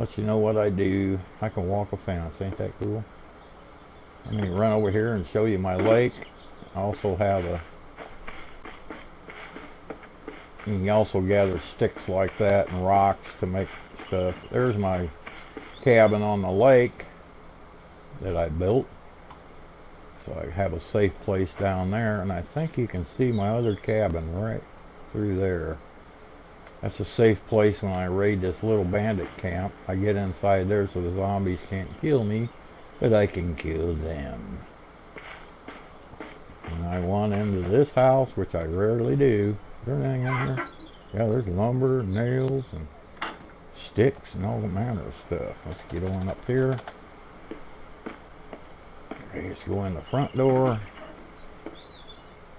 let you know what I do. I can walk a fence. Ain't that cool? I'm going to run over here and show you my lake. I also have a... You can also gather sticks like that and rocks to make stuff. There's my cabin on the lake that I built. So I have a safe place down there. And I think you can see my other cabin right through there. That's a safe place when I raid this little bandit camp. I get inside there so the zombies can't kill me, but I can kill them. And I want into this house, which I rarely do. Is there anything in here? Yeah, there's lumber, nails, and sticks, and all manner of stuff. Let's get on up here. Let's go in the front door.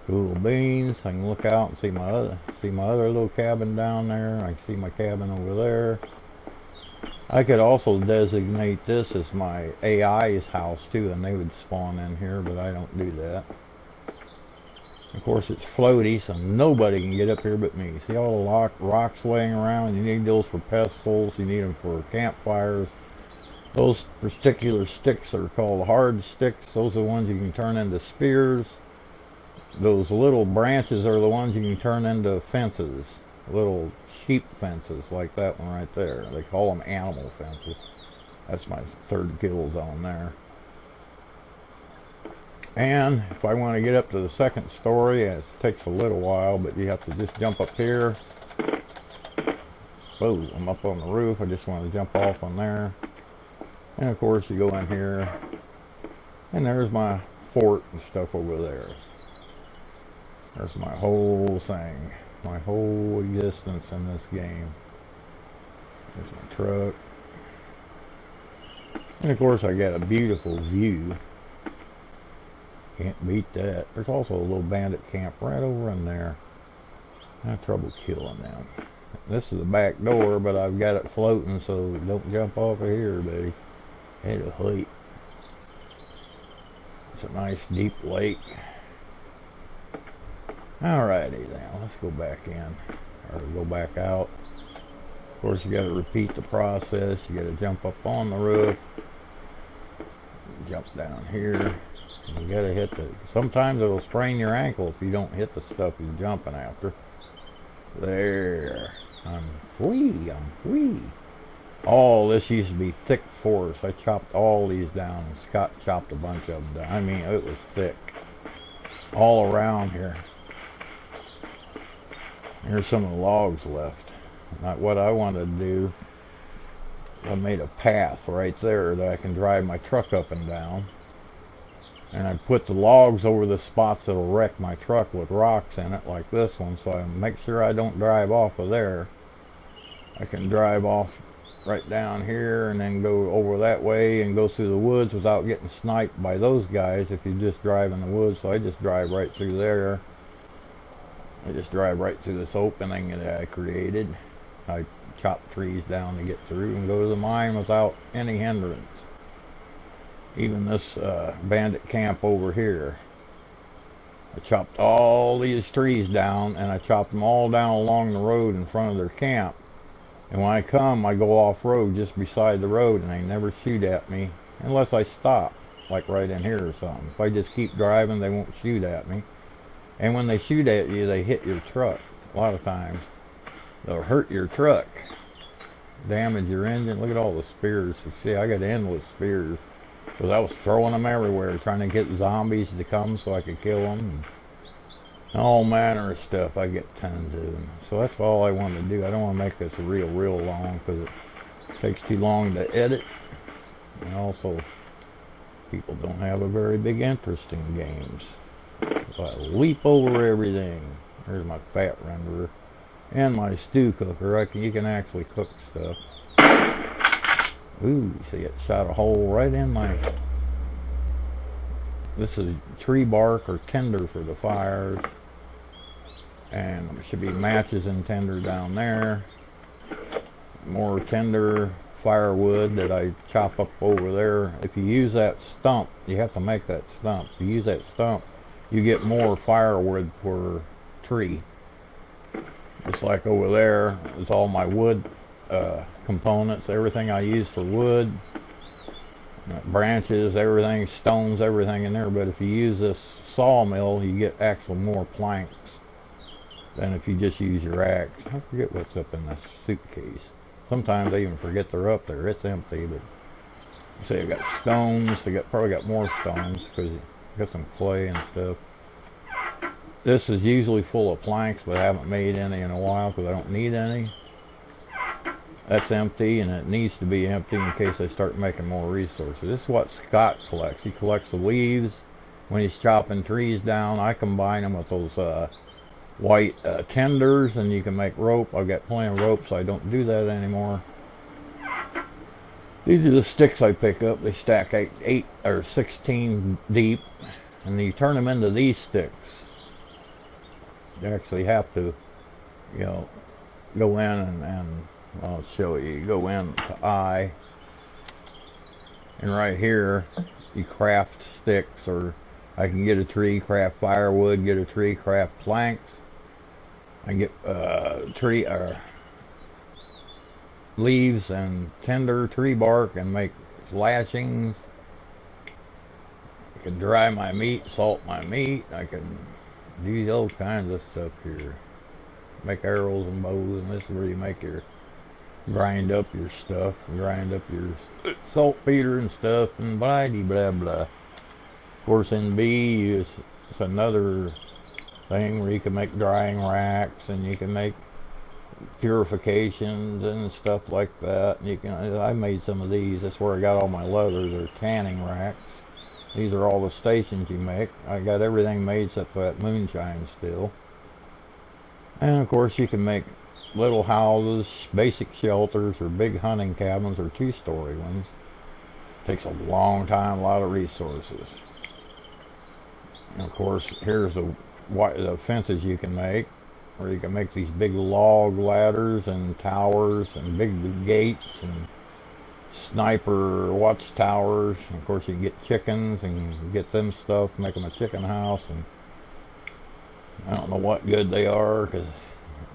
Cool beans. I can look out and see my other little cabin down there. I can see my cabin over there. I could also designate this as my AI's house too, and they would spawn in here, but I don't do that. Of course, it's floaty, so nobody can get up here but me. See all the rocks laying around? You need those for pestles. You need them for campfires. Those particular sticks are called hard sticks. Those are the ones you can turn into spears. Those little branches are the ones you can turn into fences. Little sheep fences, like that one right there. They call them animal fences. That's my third kill zone there. And if I want to get up to the second story, it takes a little while, but you have to just jump up here. Whoa, I'm up on the roof. I just want to jump off on there. And of course you go in here, and there's my fort and stuff over there. There's my whole thing, my whole existence in this game. There's my truck. And of course I got a beautiful view. Can't beat that. There's also a little bandit camp right over in there. I have trouble killing them. This is the back door, but I've got it floating, so don't jump off of here, buddy. It'll hurt. It's a nice deep lake. Alrighty now, let's go back in, or go back out. Of course, you got to repeat the process. You got to jump up on the roof, jump down here. You got to hit the. Sometimes it'll sprain your ankle if you don't hit the stuff you're jumping after. There, I'm free. I'm free. All this used to be thick forest. I chopped all these down, and Scott chopped a bunch of them down. I mean, it was thick all around here. Here's some of the logs left. Not what I wanted to do. I made a path right there that I can drive my truck up and down. And I put the logs over the spots that'll wreck my truck with rocks in it, like this one, so I make sure I don't drive off of there. I can drive off right down here and then go over that way and go through the woods without getting sniped by those guys if you just drive in the woods. So I just drive right through there. I just drive right through this opening that I created. I chop trees down to get through and go to the mine without any hindrance. Even this bandit camp over here. I chopped all these trees down, and I chopped them all down along the road in front of their camp. And when I come, I go off-road just beside the road, and they never shoot at me unless I stop, like right in here or something. If I just keep driving, they won't shoot at me. And when they shoot at you, they hit your truck. A lot of times, they'll hurt your truck, damage your engine. Look at all the spears. You see, I got endless spears. Because I was throwing them everywhere, trying to get zombies to come so I could kill them. And all manner of stuff. I get tons of them. So that's all I wanted to do. I don't want to make this real long because it takes too long to edit. And also, people don't have a very big interest in games. So I leap over everything. There's my fat renderer. And my stew cooker. You can actually cook stuff. Ooh, see, it shot a hole right in my... This is tree bark or tinder for the fires. And there should be matches and tinder down there. More tinder, firewood that I chop up over there. If you use that stump, you have to make that stump. If you use that stump, you get more firewood per tree. Just like over there is all my wood components, everything I use for wood, branches, everything, stones, everything in there. But if you use this sawmill, you get actual more planks than if you just use your axe. I forget what's up in this suitcase. Sometimes I even forget they're up there. It's empty, but see, I got stones. Probably got more stones because I got some clay and stuff. This is usually full of planks, but I haven't made any in a while because I don't need any. That's empty, and it needs to be empty in case I start making more resources. This is what Scott collects. He collects the leaves when he's chopping trees down. I combine them with those white tenders, and you can make rope. I've got plenty of rope, so I don't do that anymore. These are the sticks I pick up. They stack 8 or 16 deep, and you turn them into these sticks. You actually have to, you know, go in and I'll show you. You go in to I, and right here you craft sticks, or I can get a tree, craft firewood, get a tree, craft planks. I get tree leaves and tender tree bark and make lashings. I can dry my meat, salt my meat. I can do all kinds of stuff here. Make arrows and bows, and this is where you make your grind up your stuff, grind up your saltpeter and stuff, and blah blah blah. Of course, in B, it's another thing where you can make drying racks, and you can make purifications and stuff like that. And you can. I made some of these. That's where I got all my leather. They're tanning racks. These are all the stations you make. I got everything made except for that moonshine still. And of course you can make little houses, basic shelters, or big hunting cabins, or 2-story ones. Takes a long time, a lot of resources. And of course here's the fences you can make, where you can make these big log ladders and towers and big gates and sniper watchtowers. And of course you can get chickens and get them stuff, make them a chicken house, and I don't know what good they are, because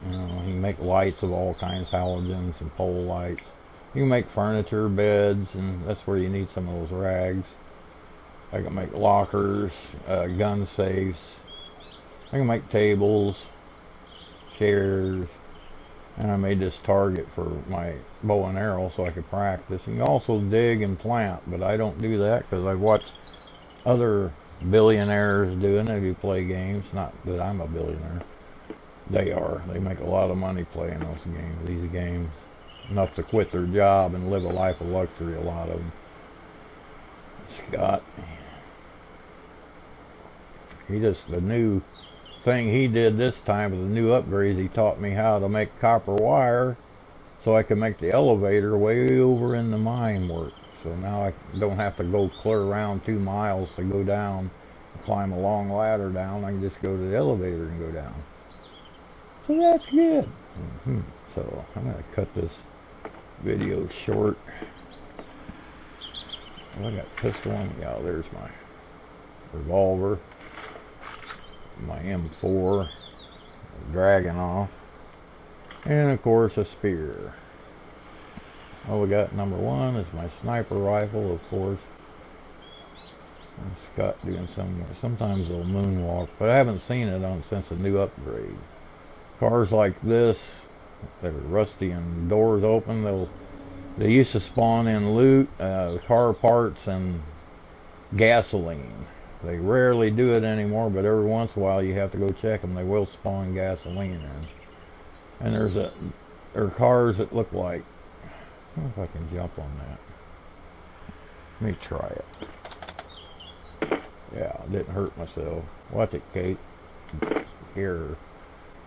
you know, you can make lights of all kinds, halogens and pole lights. You can make furniture, beds, and that's where you need some of those rags. I can make lockers, gun safes. I can make tables, chairs, and I made this target for my bow and arrow so I could practice. You can also dig and plant, but I don't do that because I've watched other billionaires doing it who play games. Not that I'm a billionaire. They are. They make a lot of money playing these games. Enough to quit their job and live a life of luxury, a lot of them. Scott, the new thing he did this time with the new upgrades, he taught me how to make copper wire so I can make the elevator way over in the mine work. So now I don't have to go clear around 2 miles to go down and climb a long ladder down. I can just go to the elevator and go down. So that's good. So I'm going to cut this video short. I got pistol on. Yeah, there's my revolver, my M4, Dragunov, and of course a spear. Oh, we got number 1 is my sniper rifle, of course. And Scott doing sometimes they'll moonwalk, but I haven't seen it since the new upgrade. Cars like this, they're rusty and doors open. They used to spawn in loot, car parts, and gasoline. They rarely do it anymore, but every once in a while you have to go check them. They will spawn gasoline in. And there are cars that look like, I don't know if I can jump on that. Let me try it. Yeah, I didn't hurt myself. Watch it, Kate. Here.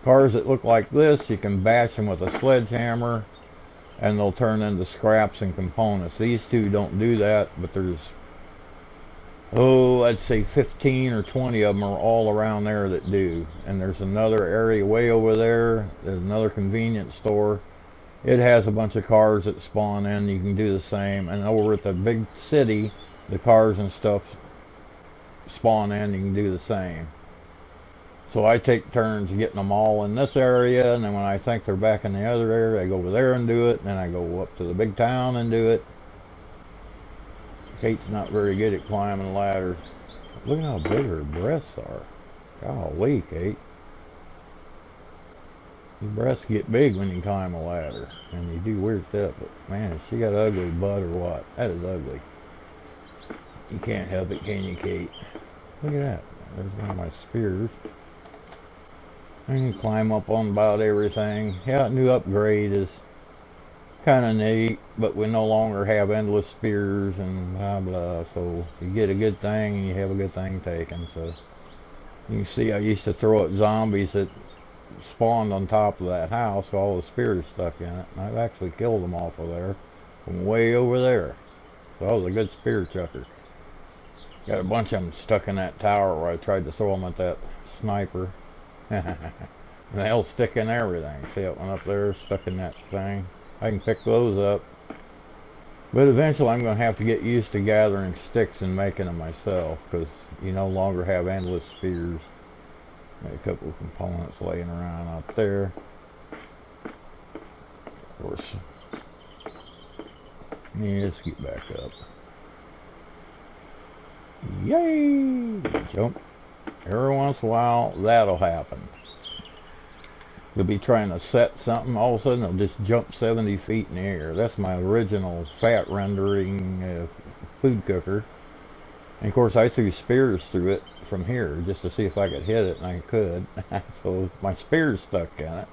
Cars that look like this, you can bash them with a sledgehammer and they'll turn into scraps and components. These two don't do that, but there's, I'd say 15 or 20 of them are all around there that do. And there's another area way over there. There's another convenience store. It has a bunch of cars that spawn in. You can do the same. And over at the big city, the cars and stuff spawn in. You can do the same. So I take turns getting them all in this area, and then when I think they're back in the other area, I go over there and do it, and then I go up to the big town and do it. Kate's not very good at climbing ladders. Look at how big her breasts are. Golly, Kate. Your breasts get big when you climb a ladder, and you do weird stuff, but man, has she got an ugly butt or what? That is ugly. You can't help it, can you, Kate? Look at that. There's one of my spears. I can climb up on about everything. Yeah, new upgrade is kind of neat, but we no longer have endless spears and blah blah. So you get a good thing and you have a good thing taken. So you can see I used to throw at zombies that spawned on top of that house, all the spears stuck in it, and I've actually killed them off of there from way over there. So I was a good spear chucker. Got a bunch of them stuck in that tower where I tried to throw them at that sniper. And they'll stick in everything. See that one up there stuck in that thing? I can pick those up. But eventually I'm going to have to get used to gathering sticks and making them myself, because you no longer have endless spears. Got a couple of components laying around out there. Of course. Yeah, let's get back up. Yay! Jump. Every once in a while, that'll happen. You'll be trying to set something, all of a sudden it'll just jump 70 feet in the air. That's my original fat rendering food cooker. And of course I threw spears through it from here just to see if I could hit it, and I could. So my spear's stuck in it.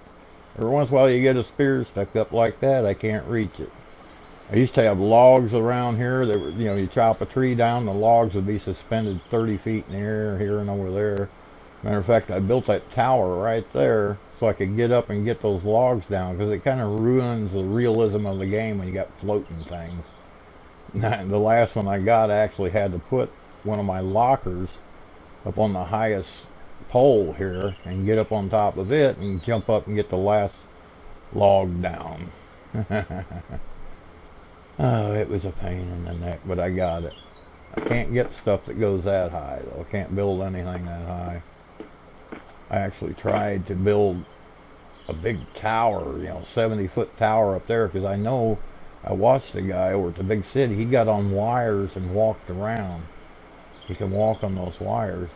Every once in a while you get a spear stuck up like that, I can't reach it. I used to have logs around here that were, you know, you chop a tree down, the logs would be suspended 30 feet in the air, here and over there. Matter of fact, I built that tower right there so I could get up and get those logs down, because it kind of ruins the realism of the game when you got floating things. The last one I got, I actually had to put one of my lockers up on the highest pole here and get up on top of it and jump up and get the last log down. Oh, it was a pain in the neck, but I got it. I can't get stuff that goes that high, though. I can't build anything that high. I actually tried to build a big tower, you know, 70-foot tower up there, because I know I watched the guy over at the big city. He got on wires and walked around. He can walk on those wires.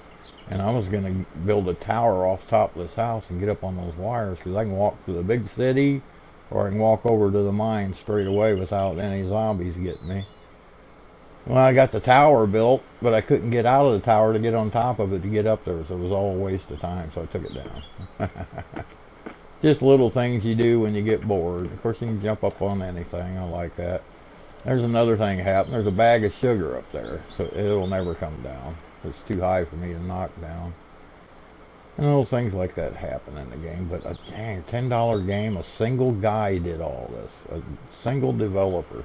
And I was going to build a tower off top of this house and get up on those wires, because I can walk to the big city, or I can walk over to the mine straight away without any zombies getting me. Well, I got the tower built, but I couldn't get out of the tower to get on top of it to get up there, so it was all a waste of time, so I took it down. Just little things you do when you get bored. Of course, you can jump up on anything. I like that. There's another thing happened. There's a bag of sugar up there, so it'll never come down. It's too high for me to knock down. And little things like that happen in the game, but a dang $10 game, a single guy did all this, a single developer.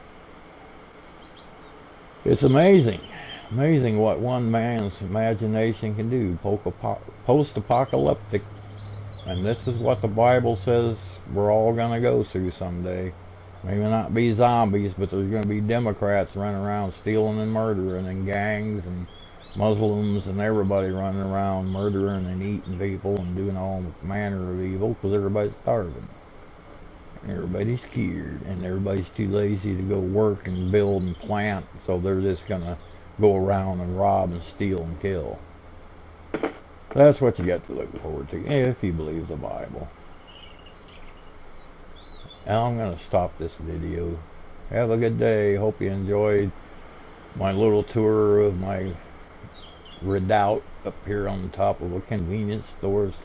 It's amazing what one man's imagination can do. Post-apocalyptic, and this is what the Bible says we're all going to go through someday. Maybe not be zombies, but there's going to be Democrats running around stealing and murdering, and gangs and Muslims and everybody running around murdering and eating people and doing all manner of evil, because everybody's starving. And everybody's scared, and everybody's too lazy to go work and build and plant, so they're just going to go around and rob and steal and kill. That's what you got to look forward to, if you believe the Bible. Now I'm going to stop this video. Have a good day. Hope you enjoyed my little tour of my redoubt up here on top of a convenience store /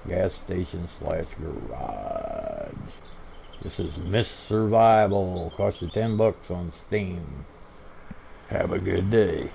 gas station / garage. This is Miss Survival. Cost you $10 on Steam. Have a good day.